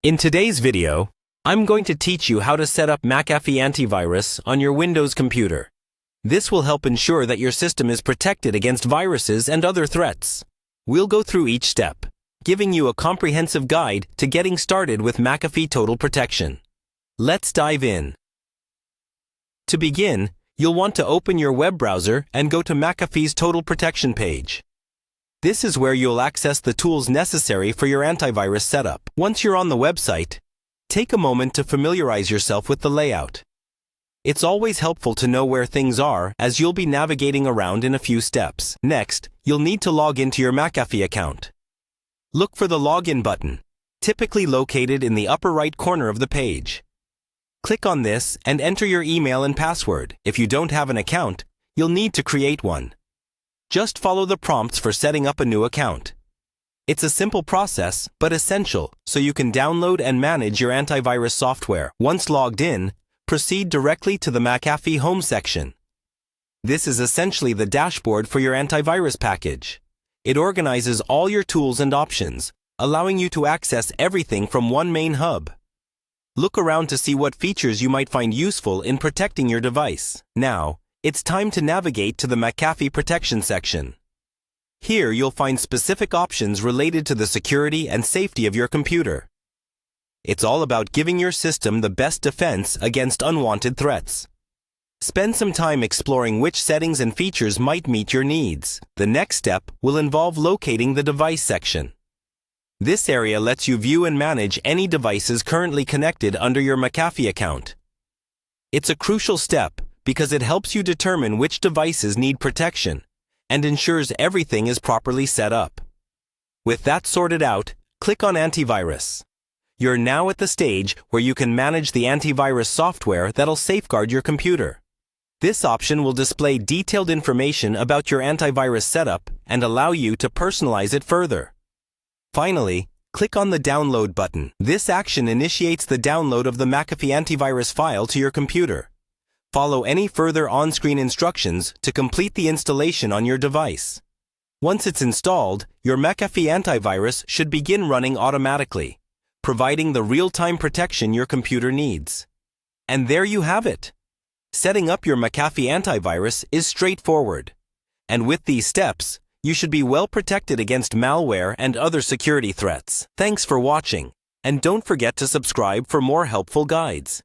In today's video, I'm going to teach you how to set up Mcafee Antivirus on your Windows computer. This will help ensure that your system is protected against viruses and other threats. We'll go through each step, giving you a comprehensive guide to getting started with Mcafee Total Protection. Let's dive in. To begin, you'll want to open your web browser and go to Mcafee's Total Protection page. This is where you'll access the tools necessary for your antivirus setup. Once you're on the website, take a moment to familiarize yourself with the layout. It's always helpful to know where things are, as you'll be navigating around in a few steps. Next, you'll need to log into your Mcafee account. Look for the Login button, typically located in the upper right corner of the page. Click on this and enter your email and password. If you don't have an account, you'll need to create one. Just follow the prompts for setting up a new account. It's a simple process, but essential, so you can download and manage your antivirus software. Once logged in, proceed directly to the Mcafee Home section. This is essentially the dashboard for your antivirus package. It organizes all your tools and options, allowing you to access everything from one main hub. Look around to see what features you might find useful in protecting your device. Now, it's time to navigate to the Mcafee Protection section. Here you'll find specific options related to the security and safety of your computer. It's all about giving your system the best defense against unwanted threats. Spend some time exploring which settings and features might meet your needs. The next step will involve locating the Device section. This area lets you view and manage any devices currently connected under your Mcafee account. It's a crucial step because it helps you determine which devices need protection and ensures everything is properly set up. With that sorted out, click on Antivirus. You're now at the stage where you can manage the antivirus software that'll safeguard your computer. This option will display detailed information about your antivirus setup and allow you to personalize it further. Finally, click on the Download button. This action initiates the download of the Mcafee Antivirus file to your computer. Follow any further on-screen instructions to complete the installation on your device. Once it's installed, your Mcafee Antivirus should begin running automatically, providing the real-time protection your computer needs. And there you have it. Setting up your Mcafee Antivirus is straightforward. And with these steps, you should be well protected against malware and other security threats. Thanks for watching, and don't forget to subscribe for more helpful guides.